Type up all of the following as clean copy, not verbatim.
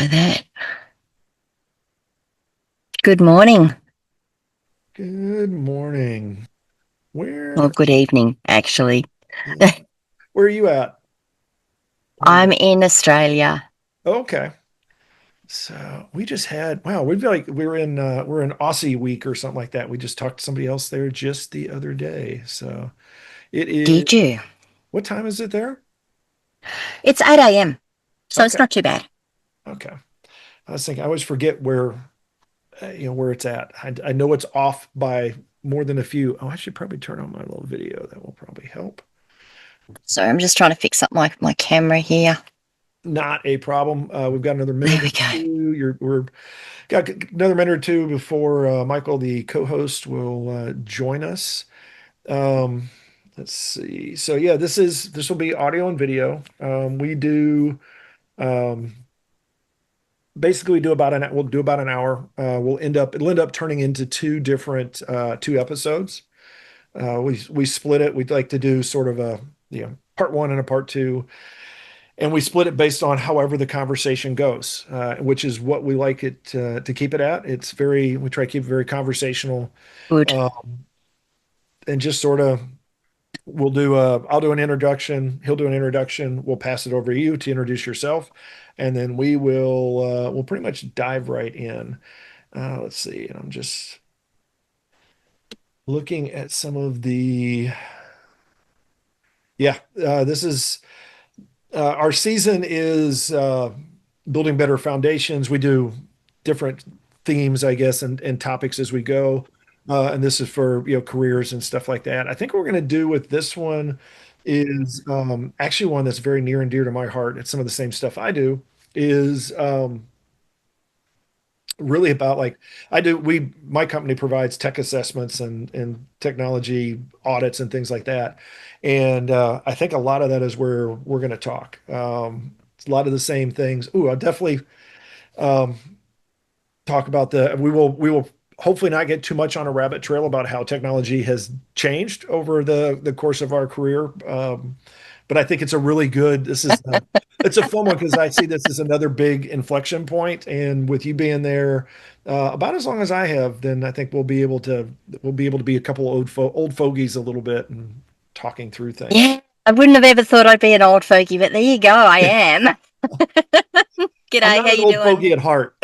try that. Good morning. Good morning. Or Where, good evening, actually. yeah, where are you at? Where are you I'm at? in Australia. Okay. So we just had, wow, we're in Aussie week or something like that. We just talked to somebody else there just the other day. So it is, Did you? what time is it there? It's 8 a.m., so it's Okay. not too bad. Okay. I was thinking, I always forget where, where it's at. I know it's off by more than a few. Oh, I should probably turn on my little video. That will probably help. So I'm just trying to fix up my camera here. Not a problem. We've got another There minute we or go. two. We're got another minute or two before Michael, the co-host, will join us. Um, let's see. So yeah, this will be audio and video. We do um, basically we do about an we'll do about an hour. It'll end up turning into two episodes. We split it. We'd like to do sort of a part one and a part two, and we split it based on however the conversation goes, which is what we like it to keep it at. We try to keep it very conversational, Good. um, and just sort of I'll do an introduction, he'll do an introduction, we'll pass it over to you to introduce yourself, and then we'll pretty much dive right in. Let's see, and I'm just looking at some of the yeah, this is our season is building better foundations. We do different themes, I guess, and topics as we go. And this is for careers and stuff like that. I think what we're going to do with this one is actually one that's very near and dear to my heart. It's some of the same stuff I do. Is really about like I do. My company provides tech assessments and technology audits and things like that. And I think a lot of that is where we're going to talk. It's a lot of the same things. Ooh, I'll definitely um, talk about we will hopefully not get too much on a rabbit trail about how technology has changed over the course of our career. But I think it's a really good, it's a fun one because I see this as another big inflection point. And with you being there about as long as I have, then I think we'll be able to be a couple old fogies a little bit and talking through things. Yeah, I wouldn't have ever thought I'd be an old fogey, but there you go. I am. I'm G'day, not how an you old doing? fogey at heart.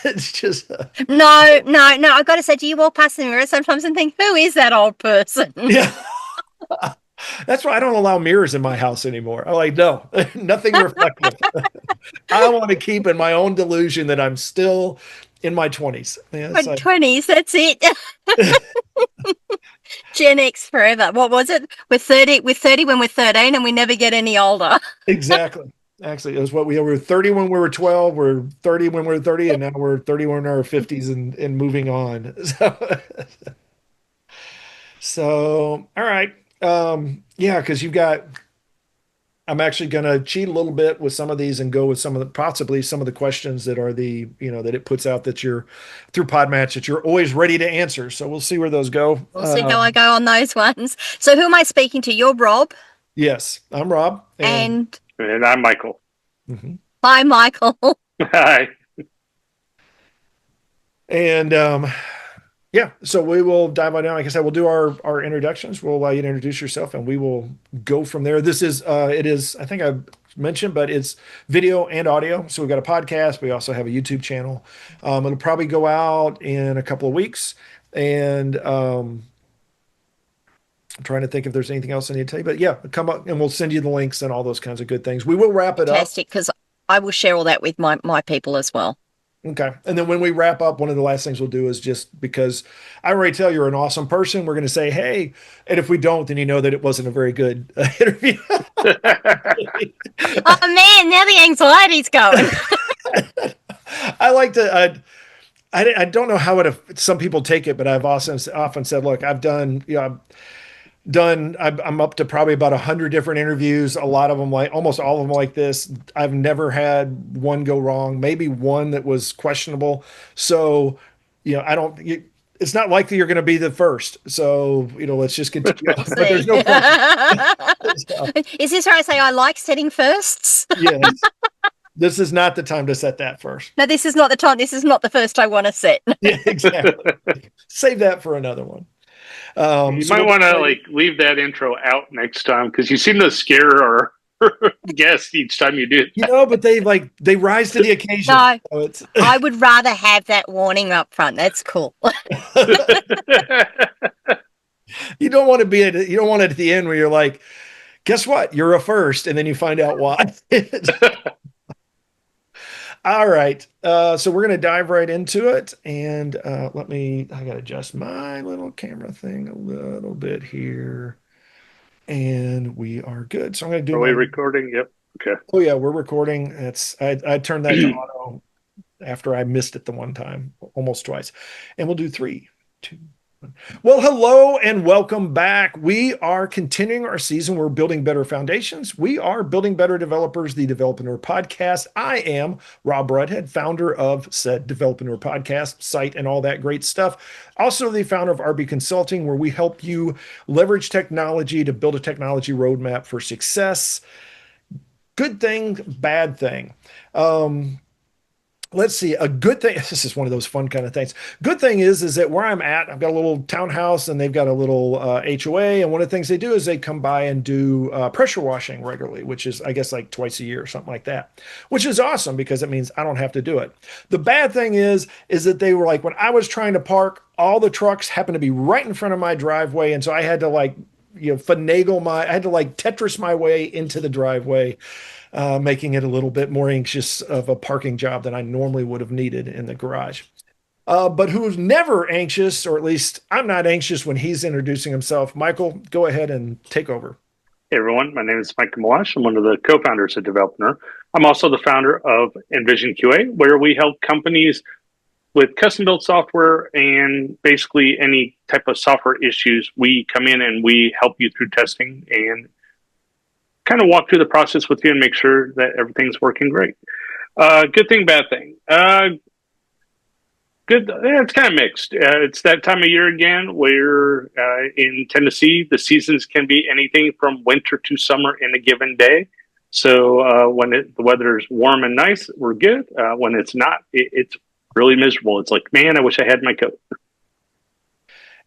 It's just No, no, no. I got to say, do you walk past the mirror sometimes and think, who is that old person? yeah. That's why I don't allow mirrors in my house anymore. I'm like, no, nothing reflective. I want to keep in my own delusion that I'm still in my 20s. Yeah, it's My like 20s, that's it. Gen X forever. What was it? We're 30 when we're 13 and we never get any older. exactly. Actually, it was what we were 30 when we were 12, we're 30 when we are 30, and now we're 30 when we're in our 50s and moving on. So all right. Yeah, because I'm actually going to cheat a little bit with some of these and go with possibly some of the questions that are that it puts out that you're through Podmatch that you're always ready to answer. So we'll see where those go. We'll see how I go on those ones. So, who am I speaking to? You're Rob, Yes, I'm Rob, and and And I'm Michael. mhm. hi, Michael. Hi. and yeah, so we will dive on down. Like I said, we'll do our introductions. We'll allow you to introduce yourself, and we will go from there. This is it is I think I mentioned, but it's video and audio. So we've got a podcast. We also have a YouTube channel. It'll probably go out in a couple of weeks, and I'm trying to think if there's anything else I need to tell you. But yeah, come up and we'll send you the links and all those kinds of good things. We will wrap it up. Fantastic, because I will share all that with my people as well. Okay. And then when we wrap up, one of the last things we'll do is just because I already tell you're an awesome person, we're going to say, hey. And if we don't, then you know that it wasn't a very good interview. Oh man, now the anxiety's going. I like to, I don't know how some people take it, but I've often said, look, I'm up to probably about 100 different interviews. A lot of them almost all of them like this. I've never had one go wrong, maybe one that was questionable. So, I don't, it's not likely you're going to be the first. So, let's just continue We'll on, but there's see. no pressure. So, Is this where I say I like setting firsts? yes. This is not the time to set that first. No, this is not the time. This is not the first I want to set. Yeah, exactly. Save that for another one. You So might we'll want to go ahead. like leave that intro out next time because you seem to scare our guests each time you do But they rise to the occasion. No, So it's I would rather have that warning up front. That's cool. that. you don't want it at the end where you're like, guess what? You're a first, and then you find out why. All right. So we're going to dive right into it. And I got to adjust my little camera thing a little bit here. And we are good. So I'm going to do Are we recording? Yep. Okay. oh yeah, we're recording. I turned that to auto after I missed it the one time, almost twice. And we'll do 3, 2, 1. Well, hello and welcome back. We are continuing our season. We're building better foundations. We are building better developers, the Developreneur Podcast. I am Rob Rudhead, founder of said Developreneur Podcast site and all that great stuff. Also the founder of RB Consulting, where we help you leverage technology to build a technology roadmap for success. Good thing, bad thing. Let's see. A good thing. This is one of those fun kind of things. Good thing is that where I'm at, I've got a little townhouse and they've got a little HOA. And one of the things they do is they come by and do pressure washing regularly, which is, I guess, like twice a year or something like that, which is awesome because it means I don't have to do it. The bad thing is that they were like, when I was trying to park, all the trucks happened to be right in front of my driveway. And so I had to I had to Tetris my way into the driveway, making it a little bit more anxious of a parking job than I normally would have needed in the garage. But who's never anxious, or at least I'm not anxious when he's introducing himself. Michael, go ahead and take over. Hey everyone, my name is Mike Malash. I'm one of the co-founders of Developner. I'm also the founder of Envision QA, where we help companies with custom built software and basically any type of software issues. We come in and we help you through testing and kind of walk through the process with you and make sure that everything's working great. Good thing, bad thing. Good. It's kind of mixed. It's that time of year again where in Tennessee, the seasons can be anything from winter to summer in a given day. So when the weather is warm and nice, we're good. When it's not, it's really miserable. It's like, man, I wish I had my coat.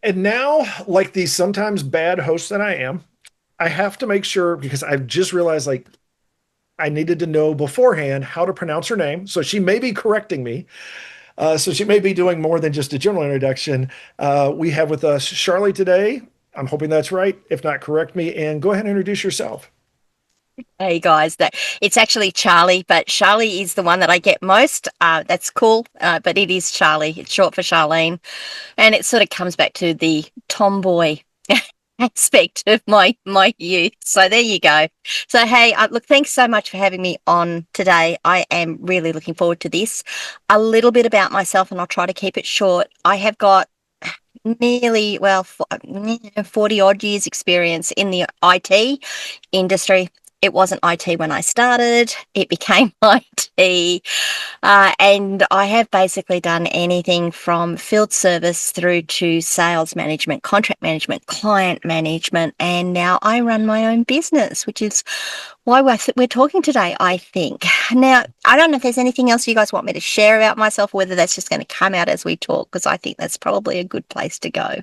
And now, like the sometimes bad host that I am, I have to make sure, because I've just realized I needed to know beforehand how to pronounce her name. So she may be correcting me. So she may be doing more than just a general introduction. We have with us Charly today. I'm hoping that's right. If not, correct me and go ahead and introduce yourself. Hey guys, that it's actually Charly, but Charly is the one that I get most. That's cool, but it is Charly. It's short for Charlene, and it sort of comes back to the tomboy aspect of my youth. So there you go. So hey, look, thanks so much for having me on today. I am really looking forward to this. A little bit about myself, and I'll try to keep it short. I have got nearly 40 odd years experience in the IT industry. It wasn't IT when I started. It became IT. And I have basically done anything from field service through to sales management, contract management, client management. And now I run my own business, which is why we're talking today, I think. Now, I don't know if there's anything else you guys want me to share about myself, whether that's just going to come out as we talk, because I think that's probably a good place to go.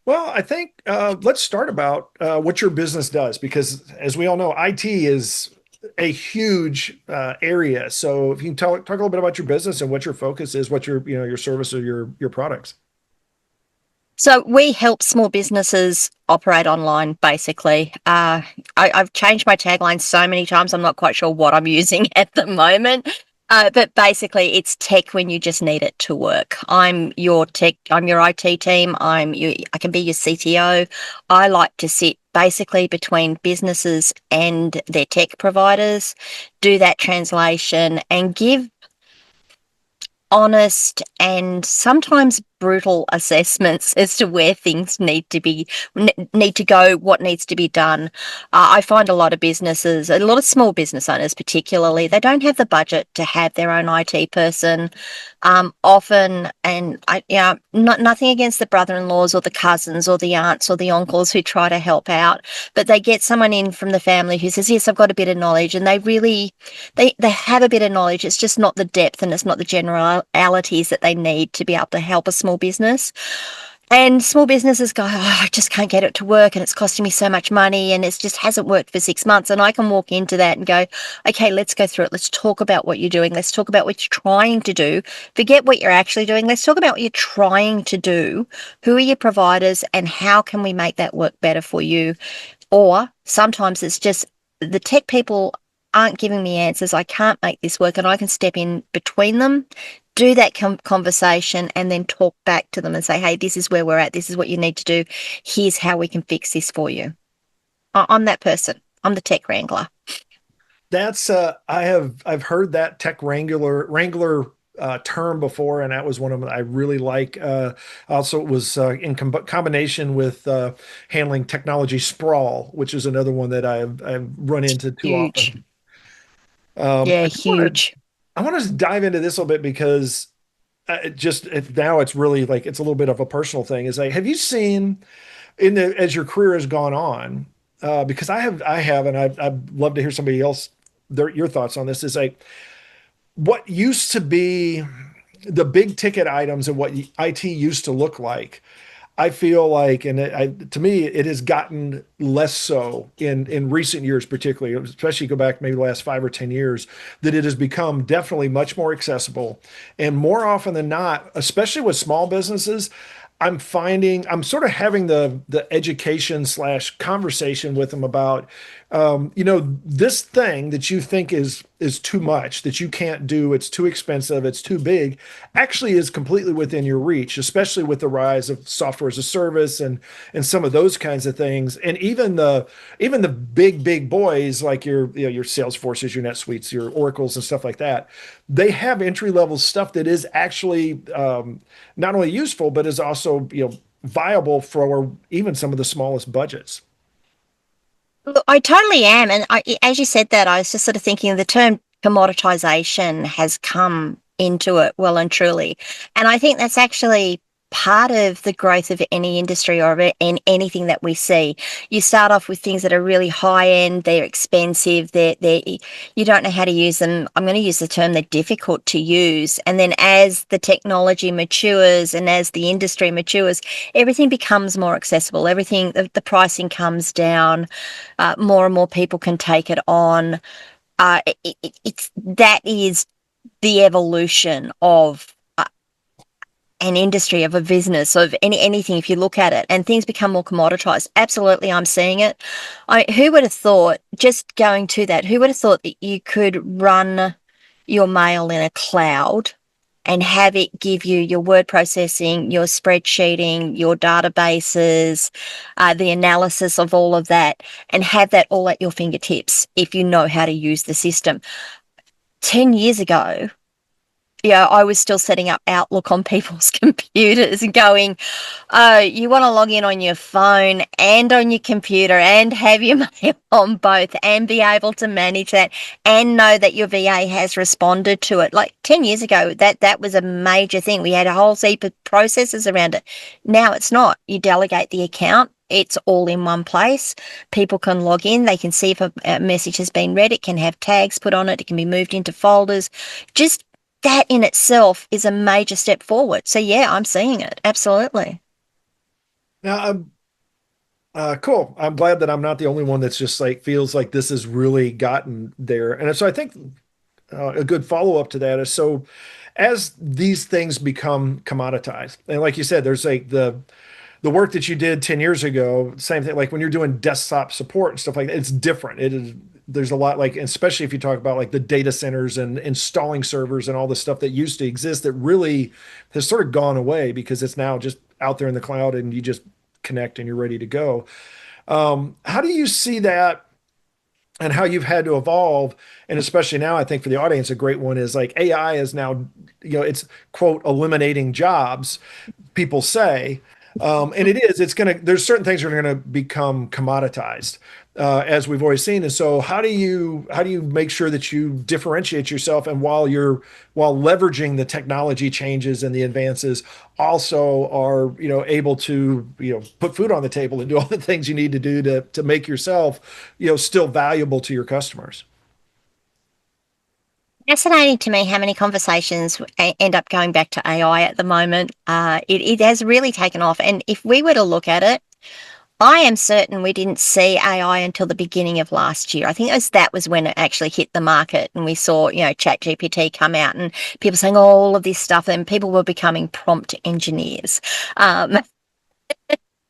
Well, I think let's start about what your business does, because as we all know, IT is a huge area. So if you can talk a little bit about your business and what your focus is, what your service or your products. So we help small businesses operate online, basically. I've changed my tagline so many times, I'm not quite sure what I'm using at the moment. But basically, it's tech when you just need it to work. I'm your IT team. I can be your CTO. I like to sit basically between businesses and their tech providers, do that translation and give honest and sometimes brutal assessments as to where things need to go, what needs to be done. I find a lot of businesses, a lot of small business owners particularly, they don't have the budget to have their own IT person. Often, and nothing against the brother-in-laws or the cousins or the aunts or the uncles who try to help out, but they get someone in from the family who says, "Yes, I've got a bit of knowledge," and they have a bit of knowledge. It's just not the depth and it's not the generalities that they need to be able to help a small business. And small businesses go, "Oh, I just can't get it to work and it's costing me so much money and it just hasn't worked for 6 months." And I can walk into that and go, "Okay, let's go through it. Let's talk about what you're doing. Let's talk about what you're trying to do. Forget what you're actually doing. Let's talk about what you're trying to do. Who are your providers and how can we make that work better for you?" Or sometimes it's just the tech people aren't giving me answers. I can't make this work, and I can step in between them, do that conversation, and then talk back to them and say, "Hey, this is where we're at. This is what you need to do. Here's how we can fix this for you." I'm that person. I'm the tech wrangler. That's I've heard that tech wrangler term before, and that was one of them I really like. Also, it was in combination with handling technology sprawl, which is another one that I've run into too Huge. often. Yeah, I do want to huge. I want to dive into this a little bit because now it's really like it's a little bit of a personal thing. Is like, have you seen in the as your career has gone on? Because I have, and I'd love to hear somebody else your thoughts on this. Is like what used to be the big ticket items and what IT used to look like. I feel like, and to me, it has gotten less so in recent years, particularly, especially go back maybe the last 5 or 10 years, that it has become definitely much more accessible. And more often than not, especially with small businesses, I'm finding I'm sort of having the education slash conversation with them about, this thing that you think is too much, that you can't do, it's too expensive, it's too big, actually is completely within your reach, especially with the rise of software as a service and some of those kinds of things. And even the big boys like your Salesforces, your NetSuites, your Oracles and stuff like that, they have entry level stuff that is actually not only useful, but is also, viable for even some of the smallest budgets. Look, I totally am. And as you said that, I was just sort of thinking the term commoditization has come into it well and truly. And I think that's actually part of the growth of any industry or in anything that we see. You start off with things that are really high end, they're expensive, you don't know how to use them. I'm going to use the term they're difficult to use. And then as the technology matures and as the industry matures, everything becomes more accessible. Everything, the pricing comes down, more and more people can take it on. It's that is the evolution of an industry, of a business, of anything. If you look at it, and things become more commoditized, absolutely, I'm seeing it. Who would have thought? Just going to that, who would have thought that you could run your mail in a cloud and have it give you your word processing, your spreadsheeting, your databases, the analysis of all of that, and have that all at your fingertips if you know how to use the system. 10 years ago, yeah, I was still setting up Outlook on people's computers and going, "Oh, you want to log in on your phone and on your computer and have your mail on both and be able to manage that and know that your VA has responded to it." Like 10 years ago, that was a major thing. We had a whole heap of processes around it. Now it's not. You delegate the account. It's all in one place. People can log in. They can see if a message has been read. It can have tags put on it. It can be moved into folders. Just that in itself is a major step forward. So yeah, I'm seeing it. Absolutely. Now, cool. I'm glad that I'm not the only one that's just like feels like this has really gotten there. And so I think a good follow up to that is so as these things become commoditized, and like you said, there's like the work that you did 10 years ago, same thing, like when you're doing desktop support and stuff like that, it's different. It is, there's a lot like, especially if you talk about like the data centers and installing servers and all the stuff that used to exist that really has sort of gone away because it's now just out there in the cloud and you just connect and you're ready to go. How do you see that and how you've had to evolve. And especially now, I think for the audience, a great one is like AI is now, it's quote, eliminating jobs, people say. And it is, there's certain things that are going to become commoditized, as we've always seen. And so how do you make sure that you differentiate yourself, and while leveraging the technology changes and the advances, also are, able to, put food on the table and do all the things you need to do to make yourself, still valuable to your customers. Fascinating to me how many conversations end up going back to AI at the moment. It has really taken off. And if we were to look at it, I am certain we didn't see AI until the beginning of last year. I think that was when it actually hit the market, and we saw, ChatGPT come out and people saying all of this stuff, and people were becoming prompt engineers. And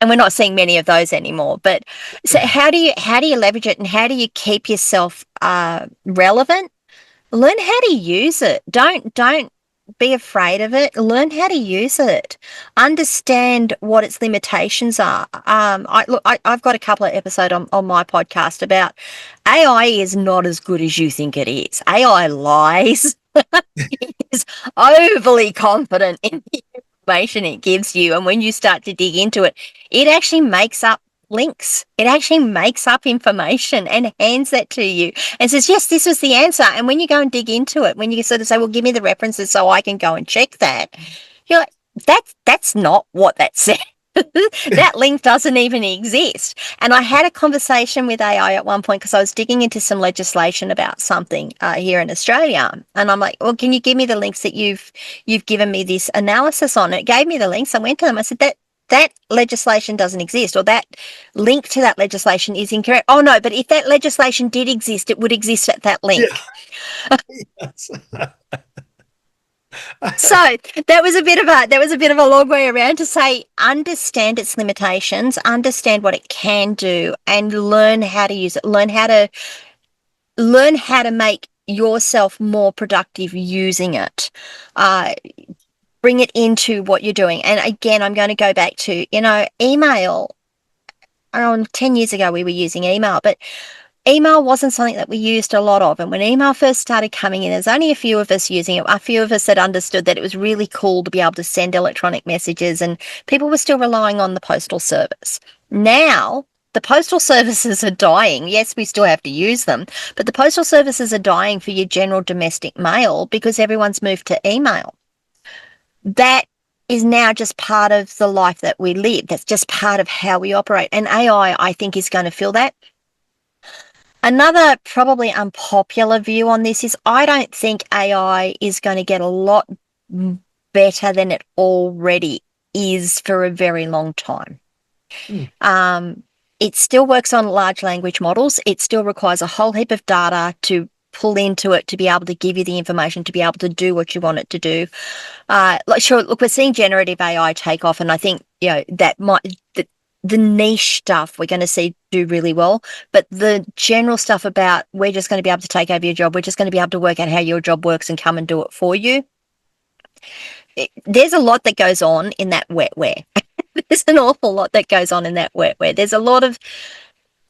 we're not seeing many of those anymore. But so how do you leverage it, and how do you keep yourself relevant? Learn how to use it. Don't be afraid of it. Learn how to use it. Understand what its limitations are. I've got a couple of episodes on my podcast about AI is not as good as you think it is. AI lies. It is overly confident in the information it gives you, and when you start to dig into it, it actually makes up links. It actually makes up information and hands that to you and says, yes, this was the answer. And when you go and dig into it, when you sort of say, well, give me the references so I can go and check that, you're like, that's not what that said. That link doesn't even exist. And I had a conversation with AI at one point because I was digging into some legislation about something here in Australia, and I'm like, well, can you give me the links that you've given me this analysis on? It gave me the links. I went to them. I said, that legislation doesn't exist, or that link to that legislation is incorrect. Oh no, but if that legislation did exist, it would exist at that link. Yeah. Yes. So that was a bit of a long way around to say, understand its limitations, understand what it can do, and learn how to use it. Learn how to make yourself more productive using it. Bring it into what you're doing. And again, I'm going to go back to, email. 10 years ago, we were using email, but email wasn't something that we used a lot of. And when email first started coming in, there's only a few of us using it. A few of us that understood that it was really cool to be able to send electronic messages, and people were still relying on the postal service. Now, the postal services are dying. Yes, we still have to use them, but the postal services are dying for your general domestic mail because everyone's moved to email. That is now just part of the life that we live. That's just part of how we operate. And AI, I think, is going to fill that. Another probably unpopular view on this is I don't think AI is going to get a lot better than it already is for a very long time. It still works on large language models. It still requires a whole heap of data to pull into it to be able to give you the information to be able to do what you want it to do. Look, we're seeing generative AI take off, and I think that the niche stuff we're going to see do really well, but the general stuff about we're just going to be able to take over your job, we're just going to be able to work out how your job works and come and do it for you. There's a lot that goes on in that wetware. There's an awful lot that goes on in that wetware. There's a lot of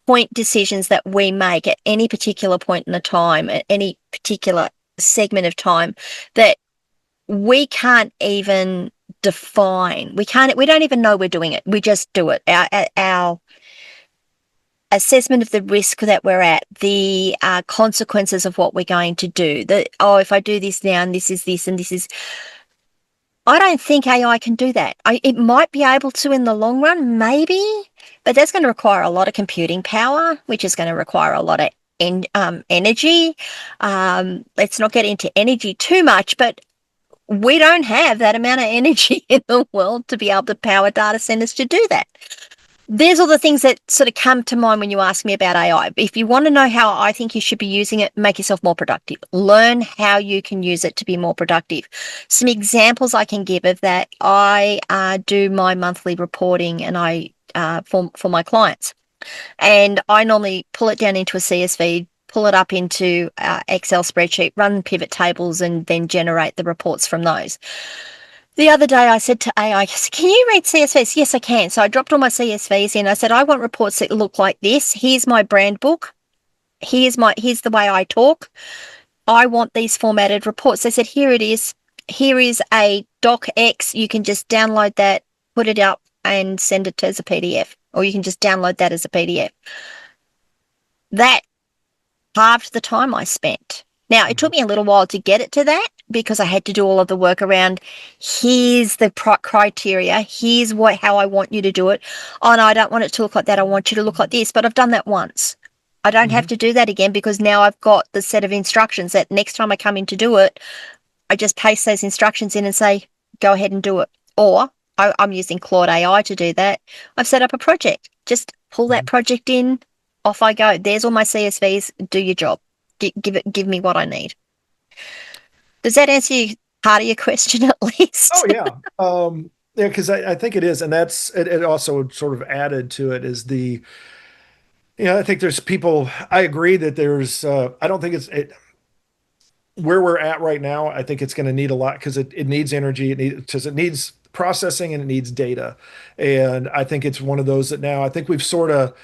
point decisions that we make at any particular point in the time, at any particular segment of time, that we can't even define. We don't even know we're doing it. We just do it. Our assessment of the risk that we're at, the consequences of what we're going to do. If I do this now and this is this and this is, I don't think AI can do that. It might be able to in the long run, maybe, but that's going to require a lot of computing power, which is going to require a lot of energy. Let's not get into energy too much, but we don't have that amount of energy in the world to be able to power data centers to do that. There's all the things that sort of come to mind when you ask me about AI. If you want to know how I think you should be using it, make yourself more productive. Learn how you can use it to be more productive. Some examples I can give of that: I do my monthly reporting, and I for my clients, and I normally pull it down into a CSV, pull it up into Excel spreadsheet, run pivot tables, and then generate the reports from those. The other day I said to AI, can you read CSVs? Yes, I can. So I dropped all my CSVs in. I said, I want reports that look like this. Here's my brand book. here's the way I talk. I want these formatted reports. They said, here it is. Here is a doc X. You can just download that, put it up, and send it as a PDF, or you can just download that as a PDF. That halved the time I spent. Now, it took me a little while to get it to that because I had to do all of the work around, here's the criteria, here's how I want you to do it. Oh, no, I don't want it to look like that. I want you to look like this. But I've done that once. I don't have to do that again because now I've got the set of instructions that next time I come in to do it, I just paste those instructions in and say, go ahead and do it. Or I'm using Claude AI to do that. I've set up a project. Just pull that project in. Off I go. There's all my CSVs. Do your job. Give me what I need. Does that answer part of your question at least? Oh yeah. Yeah, because I think it is. And that's it also sort of added to it is I think there's people, I agree that there's, I don't think where we're at right now. I think it's going to need a lot because it needs energy. It needs processing and it needs data. And I think it's one of those that now I think we've sort of,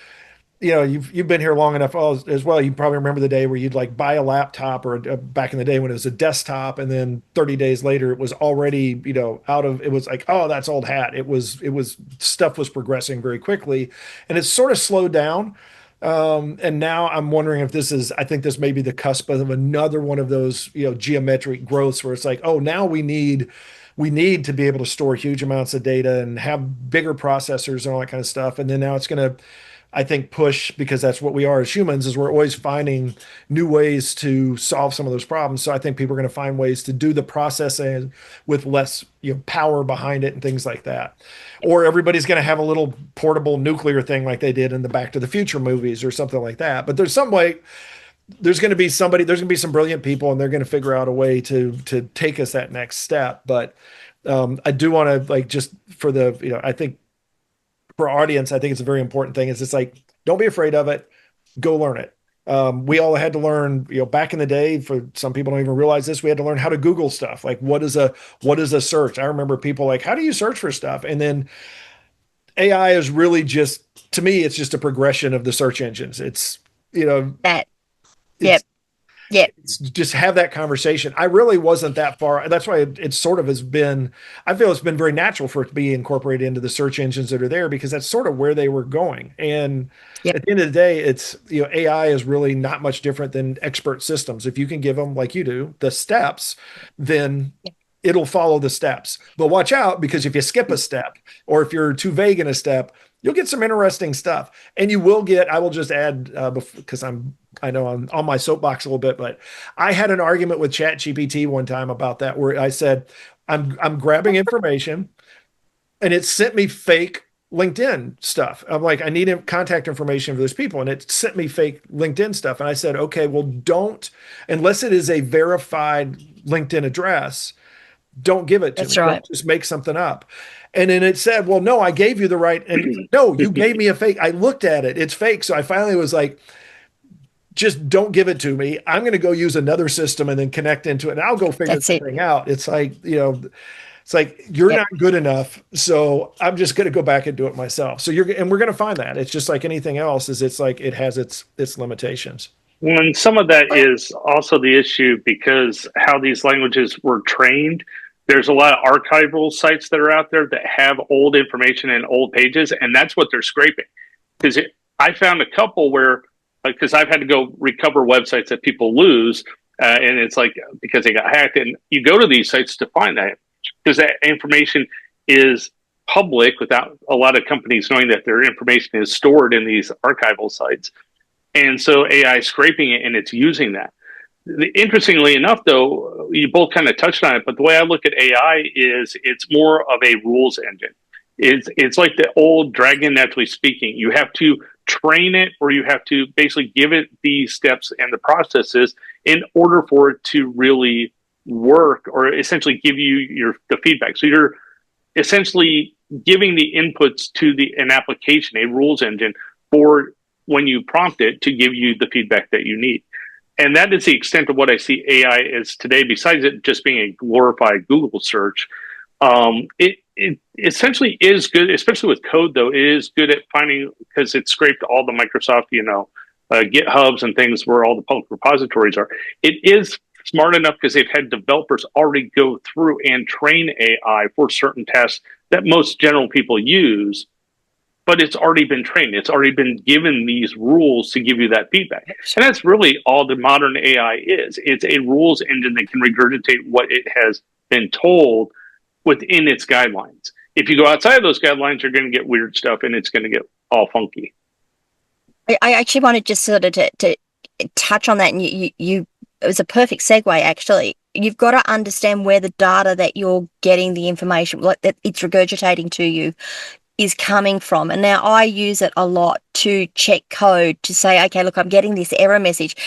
you've been here long enough as well. You probably remember the day where you'd like buy a laptop or back in the day when it was a desktop, and then 30 days later it was already it was like, oh, that's old hat. It was stuff was progressing very quickly, and it's sort of slowed down. And now I'm wondering if I think this may be the cusp of another one of those geometric growths where it's like, oh, now we need to be able to store huge amounts of data and have bigger processors and all that kind of stuff. And then now it's going to, I think, push, because that's what we are as humans, is we're always finding new ways to solve some of those problems. So I think people are going to find ways to do the processing with less power behind it and things like that. Or everybody's going to have a little portable nuclear thing like they did in the Back to the Future movies or something like that. But there's some way, there's going to be some brilliant people, and they're going to figure out a way to take us that next step. But I do want to, just for I think for our audience, I think it's a very important thing. Is it's like, don't be afraid of it. Go learn it. We all had to learn, back in the day, for some people don't even realize this, we had to learn how to Google stuff. Like, what is a search? I remember people like, how do you search for stuff? And then AI is really just, to me, it's just a progression of the search engines. It's, That. Yep. Yep. just have that conversation. I really wasn't that far. That's why it sort of has been, I feel it's been very natural for it to be incorporated into the search engines that are there, because that's sort of where they were going. And Yep. at the end of the day, it's, AI is really not much different than expert systems. If you can give them, like you do, the steps, then it'll follow the steps. But watch out, because if you skip a step, or if you're too vague in a step, you'll get some interesting stuff. And you will get, I will just add, because I know I'm on my soapbox a little bit, but I had an argument with ChatGPT one time about that, where I said, I'm grabbing information, and it sent me fake LinkedIn stuff. I'm like, I need contact information for those people. And it sent me fake LinkedIn stuff. And I said, okay, well, unless it is a verified LinkedIn address, don't give it to me. That's right. Don't just make something up. And then it said, well, no, I gave you the right. And no, you gave me a fake. I looked at it. It's fake. So I finally was like, just don't give it to me. I'm going to go use another system and then connect into it, and I'll go figure the thing out. It's like, it's like, you're not good enough. So I'm just going to go back and do it myself. So we're going to find that. It's just like anything else, is it's like, it has its limitations. When some of that is also the issue, because how these languages were trained, there's a lot of archival sites that are out there that have old information and old pages, and that's what they're scraping. Because I found a couple where, because I've had to go recover websites that people lose, and it's like, because they got hacked, and you go to these sites to find that, because that information is public without a lot of companies knowing that their information is stored in these archival sites. And so AI is scraping it, and it's using that. Interestingly enough, though, you both kind of touched on it, but the way I look at AI is it's more of a rules engine. It's like the old dragon, naturally speaking. You have to train it, or you have to basically give it these steps and the processes in order for it to really work, or essentially give you the feedback. So you're essentially giving the inputs to an application, a rules engine, for when you prompt it to give you the feedback that you need. And that is the extent of what I see AI as today, besides it just being a glorified Google search. It essentially is good, especially with code, though. It is good at finding, because it scraped all the Microsoft, GitHubs and things where all the public repositories are. It is smart enough because they've had developers already go through and train AI for certain tasks that most general people use, but it's already been trained. It's already been given these rules to give you that feedback. And that's really all the modern AI is. It's a rules engine that can regurgitate what it has been told within its guidelines. If you go outside of those guidelines, you're going to get weird stuff and it's going to get all funky. I actually wanted just sort of to touch on that, and you it was a perfect segue, actually. You've got to understand where the data that you're getting the information, like that it's regurgitating to you, is coming from. And now I use it a lot to check code to say, okay, look, I'm getting this error message.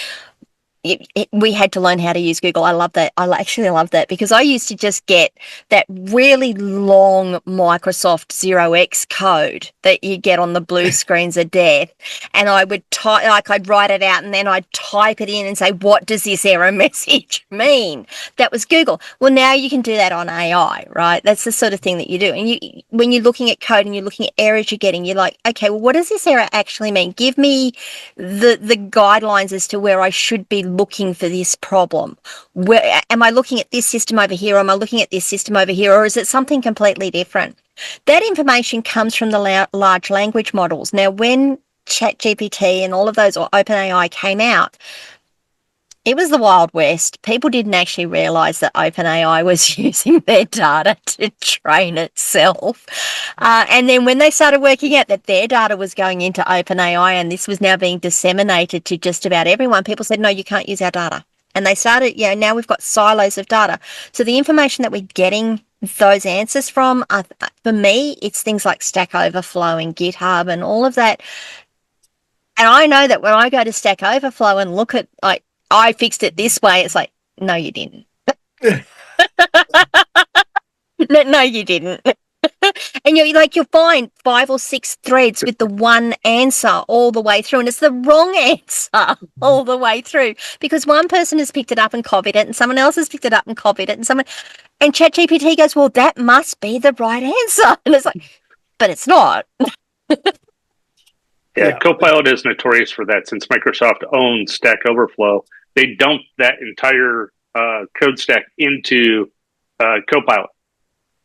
We had to learn how to use Google. I love that. Actually love that, because I used to just get that really long Microsoft 0x code that you get on the blue screens of death. And I would I'd write it out and then I'd type it in and say, what does this error message mean? That was Google. Well, now you can do that on AI, right? That's the sort of thing that you do. And when you're looking at code and you're looking at errors you're getting, you're like, okay, well, what does this error actually mean? Give me the guidelines as to where I should be looking for this problem. Where am I looking at this system over here, or am I looking at this system over here, or is it something completely different? That information comes from the large language models. Now, when ChatGPT and all of those, or OpenAI, came out, it was the Wild West. People didn't actually realize that OpenAI was using their data to train itself. And then when they started working out that their data was going into OpenAI and this was now being disseminated to just about everyone, people said, no, you can't use our data. And they started, now we've got silos of data. So the information that we're getting those answers from, for me, it's things like Stack Overflow and GitHub and all of that. And I know that when I go to Stack Overflow and look at, like, I fixed it this way, it's like, no, you didn't. No, you didn't. And you'll find 5 or 6 threads with the one answer all the way through, and it's the wrong answer all the way through, because one person has picked it up and copied it, and someone else has picked it up and copied it, and ChatGPT goes, well, that must be the right answer. And it's like, but it's not. Yeah, Copilot is notorious for that. Since Microsoft owns Stack Overflow, they dump that entire code stack into Copilot.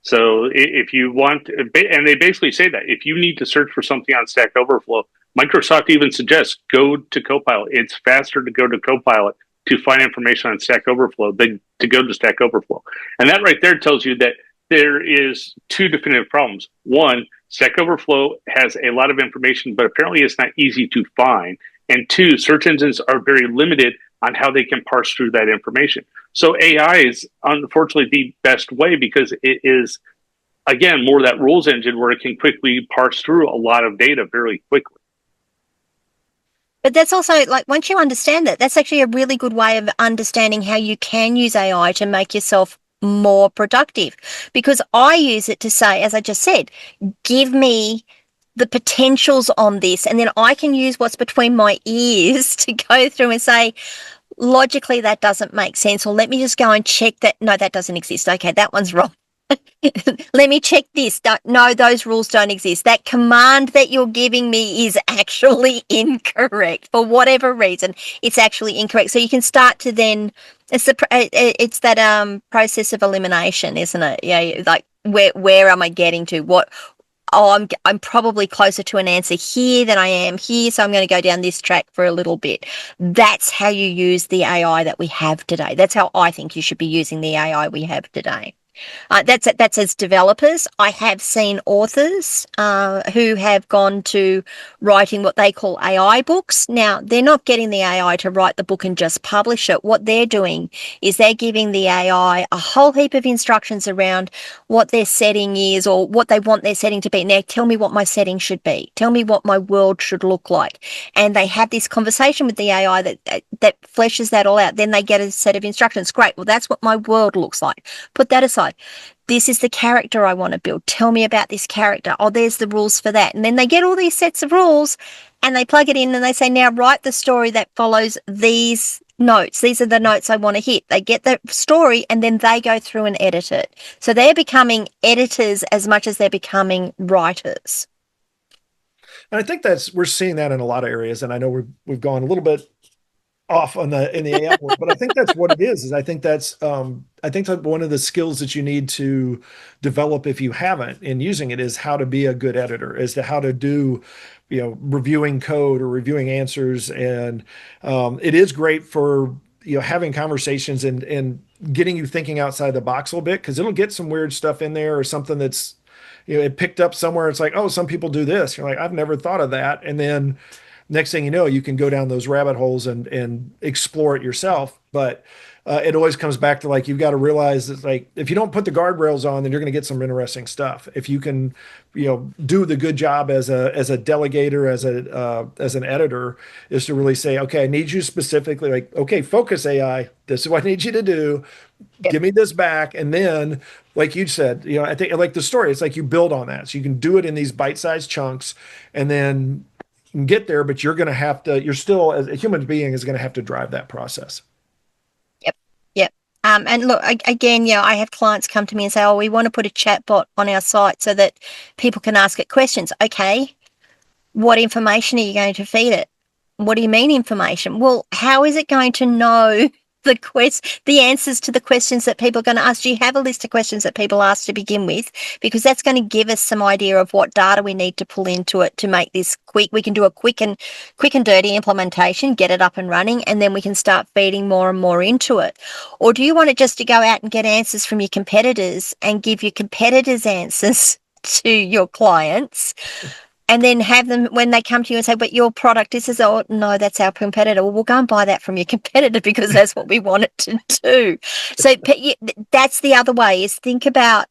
So if you want, and they basically say that if you need to search for something on Stack Overflow, Microsoft even suggests go to Copilot. It's faster to go to Copilot to find information on Stack Overflow than to go to Stack Overflow. And that right there tells you that there is 2 definitive problems. One, Stack Overflow has a lot of information, but apparently it's not easy to find. And 2, search engines are very limited on how they can parse through that information. So AI is unfortunately the best way, because it is, again, more that rules engine where it can quickly parse through a lot of data very quickly. But that's also, like, once you understand that, that's actually a really good way of understanding how you can use AI to make yourself more productive. Because I use it to say, as I just said, give me the potentials on this, and then I can use what's between my ears to go through and say, logically, that doesn't make sense, or let me just go and check that. No, that doesn't exist. Okay, that one's wrong. Let me check this. No, those rules don't exist. That command that you're giving me is actually incorrect for whatever reason. It's actually incorrect. So you can start to then, it's that process of elimination, isn't it? Yeah, like where am I getting to? I'm probably closer to an answer here than I am here, so I'm going to go down this track for a little bit. That's how you use the AI that we have today. That's how I think you should be using the AI we have today. That's as developers. I have seen authors who have gone to writing what they call AI books. Now, they're not getting the AI to write the book and just publish it. What they're doing is they're giving the AI a whole heap of instructions around what their setting is or what they want their setting to be. Now, tell me what my setting should be. Tell me what my world should look like. And they have this conversation with the AI that fleshes that all out. Then they get a set of instructions. Great. Well, that's what my world looks like. Put that aside. This is the character I want to build. Tell me about this character. Oh, there's the rules for that. And then they get all these sets of rules and they plug it in and they say, now write the story that follows these notes. These are the notes I want to hit. They get the story and then they go through and edit it. So they're becoming editors as much as they're becoming writers. And I think we're seeing that in a lot of areas. And I know we've gone a little bit off on the in the AI world, but I think that's what it is I think that one of the skills that you need to develop if you haven't in using it is how to be a good editor, as to how to do, reviewing code or reviewing answers. And it is great for having conversations and getting you thinking outside the box a little bit, because it'll get some weird stuff in there or something that's it picked up somewhere. It's like, oh, some people do this. You're like, I've never thought of that. And then next thing you know, you can go down those rabbit holes and explore it yourself. But it always comes back to, like, you've got to realize that, like, if you don't put the guardrails on, then you're going to get some interesting stuff. If you can, do the good job as a delegator, as an editor, is to really say, okay, I need you specifically, like, okay, focus AI. This is what I need you to do. Yep. Give me this back. And then, like you said, I think, like the story, it's like you build on that. So you can do it in these bite-sized chunks, and then you can get there, but you're still, as a human being, is going to have to drive that process. Yep. Yep. And look, again, I have clients come to me and say, oh, we want to put a chat bot on our site so that people can ask it questions. Okay. What information are you going to feed it? What do you mean information? Well, how is it going to know the answers to the questions that people are going to ask? Do you have a list of questions that people ask to begin with? Because that's going to give us some idea of what data we need to pull into it to make this quick. We can do a quick and dirty implementation, get it up and running, and then we can start feeding more and more into it. Or do you want it just to go out and get answers from your competitors and give your competitors answers to your clients? And then have them, when they come to you and say, but your product, this is, oh, no, that's our competitor. Well, we'll go and buy that from your competitor because that's what we want it to do. So that's the other way, is think about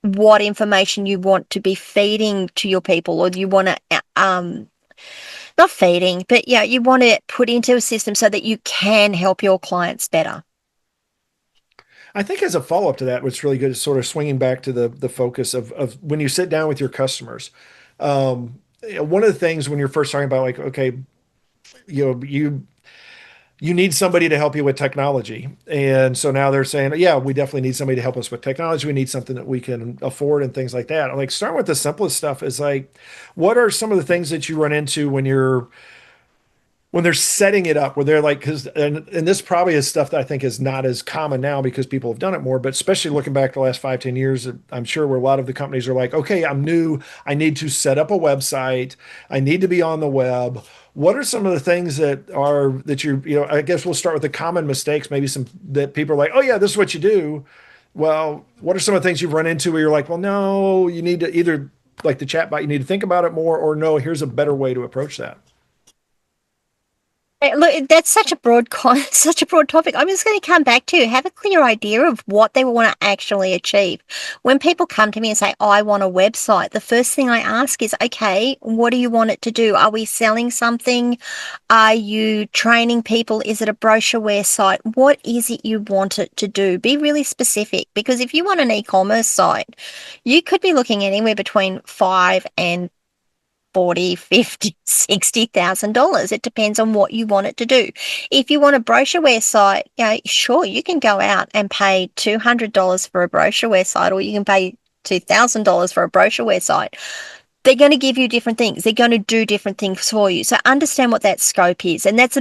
what information you want to be feeding to your people, or you want to, not feeding, but you want to put into a system so that you can help your clients better. I think as a follow-up to that, what's really good is sort of swinging back to the focus of when you sit down with your customers. One of the things when you're first talking about, like, okay, you need somebody to help you with technology. And so now they're saying, yeah, we definitely need somebody to help us with technology. We need something that we can afford and things like that. Like, starting with the simplest stuff is, like, what are some of the things that you run into when they're setting it up, where they're like, because and this probably is stuff that I think is not as common now because people have done it more, but especially looking back the last 5, 10 years, I'm sure where a lot of the companies are like, okay, I'm new, I need to set up a website, I need to be on the web. What are some of the things I guess we'll start with the common mistakes, maybe some that people are like, oh yeah, this is what you do. Well, what are some of the things you've run into where you're like, well, no, you need to either, like the chatbot, you need to think about it more, or no, here's a better way to approach that. Look, that's such a broad such a broad topic. I'm just going to come back to have a clear idea of what they want to actually achieve. When people come to me and say, I want a website, the first thing I ask is, okay, what do you want it to do? Are we selling something? Are you training people? Is it a brochureware site? What is it you want it to do? Be really specific, because if you want an e-commerce site, you could be looking anywhere between $5 and 40, 50, $60,000. It depends on what you want it to do. If you want a brochureware site, sure, you can go out and pay $200 for a brochureware site, or you can pay $2,000 for a brochureware site. They're going to give you different things. They're going to do different things for you. So understand what that scope is. And that's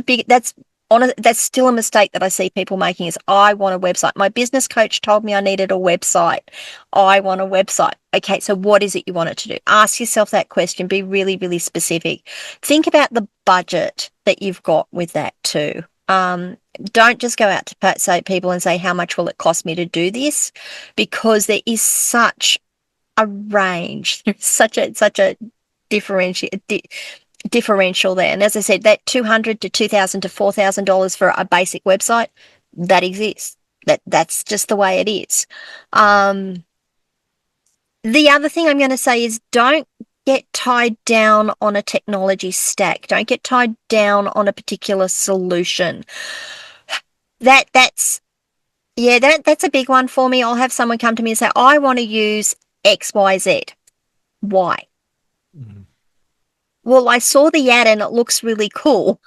still a mistake that I see people making, is, I want a website. My business coach told me I needed a website. I want a website. Okay, so what is it you want it to do? Ask yourself that question. Be really, really specific. Think about the budget that you've got with that too. Don't just go out to people and say, how much will it cost me to do this? Because there is such a range. There's such a differential there. And as I said, that $200 to $2,000 to $4,000 for a basic website, that exists. That's just the way it is. The other thing I'm going to say is, don't get tied down on a technology stack. Don't get tied down on a particular solution. That's a big one for me. I'll have someone come to me and say, I want to use XYZ. Why? Mm-hmm. Well, I saw the ad and it looks really cool.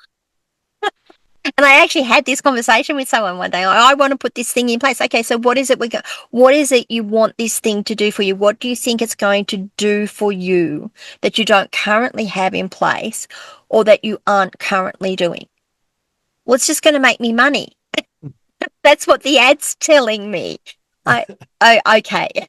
And I actually had this conversation with someone one day. I want to put this thing in place. Okay, so what is it what is it you want this thing to do for you? What do you think it's going to do for you that you don't currently have in place or that you aren't currently doing? Well, it's just going to make me money. That's what the ad's telling me. Okay.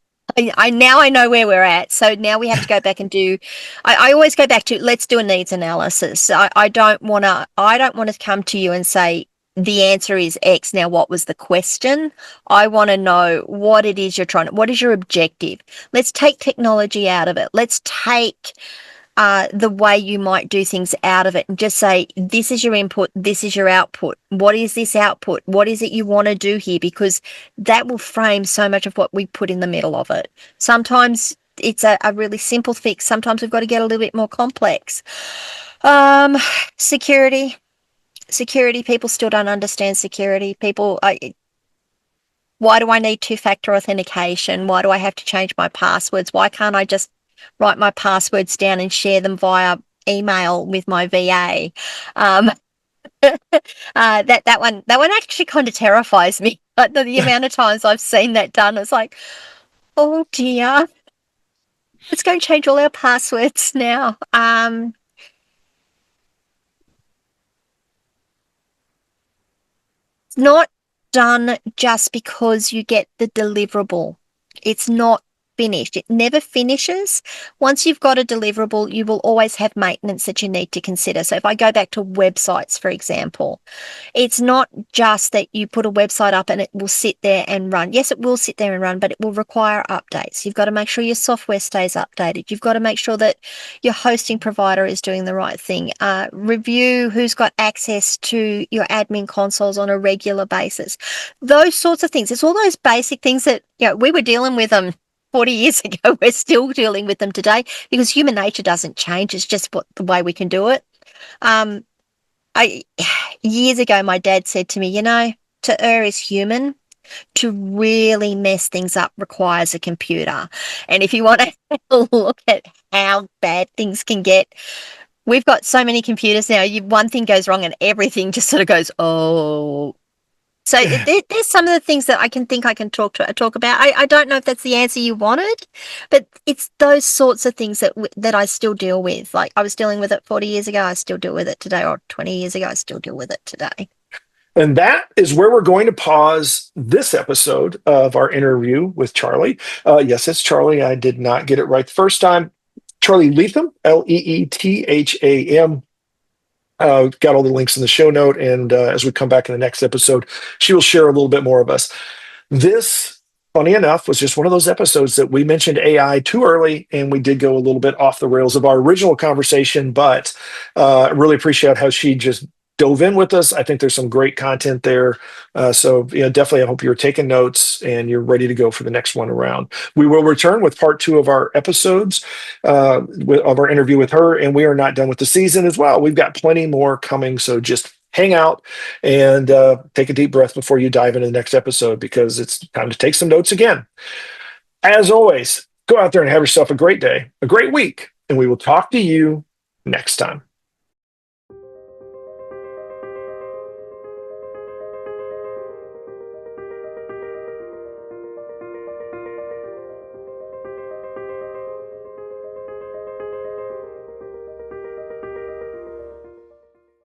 I now I know where we're at. So now we have to go back and do. I always go back to let's do a needs analysis. I don't want to. I don't want to come to you and say the answer is X. Now, what was the question? I want to know what it is you're trying to. What is your objective? Let's take technology out of it. Let's take the way you might do things out of it and just say, this is your input, this is your output. What is this output? What is it you want to do here? Because that will frame so much of what we put in the middle of it. Sometimes it's a really simple fix. Sometimes we've got to get a little bit more complex. Security. People still don't understand security. Why do I need two-factor authentication? Why do I have to change my passwords? Why can't I just write my passwords down and share them via email with my VA? That one actually kind of terrifies me. Like the amount of times I've seen that done, it's like, oh dear, let's go and change all our passwords now. It's not done just because you get the deliverable. It's not finished. It never finishes. Once you've got a deliverable, you will always have maintenance that you need to consider. So if I go back to websites, for example, it's not just that you put a website up and it will sit there and run. Yes, it will sit there and run, but it will require updates. You've got to make sure your software stays updated. You've got to make sure that your hosting provider is doing the right thing. Review who's got access to your admin consoles on a regular basis. Those sorts of things. It's all those basic things that we were dealing with them 40 years ago. We're still dealing with them today because human nature doesn't change. It's just the way we can do it. Years ago, my dad said to me, to err is human. To really mess things up requires a computer. And if you want to look at how bad things can get, we've got so many computers now. One thing goes wrong and everything just sort of goes, oh. So there's some of the things that I can talk about. I don't know if that's the answer you wanted, but it's those sorts of things that I still deal with. Like I was dealing with it 40 years ago, I still deal with it today, or 20 years ago, I still deal with it today. And that is where we're going to pause this episode of our interview with Charly. Yes, it's Charly. I did not get it right the first time. Charly Leetham, Leetham. Got all the links in the show note. And as we come back in the next episode, she will share a little bit more of us. This, funny enough, was just one of those episodes that we mentioned AI too early, and we did go a little bit off the rails of our original conversation, but I really appreciate how she just dove in with us. I think there's some great content there. So definitely I hope you're taking notes and you're ready to go for the next one around. We will return with part 2 of our episodes of our interview with her, and we are not done with the season as well. We've got plenty more coming, so just hang out and take a deep breath before you dive into the next episode, because it's time to take some notes again. As always, go out there and have yourself a great day, a great week, and we will talk to you next time.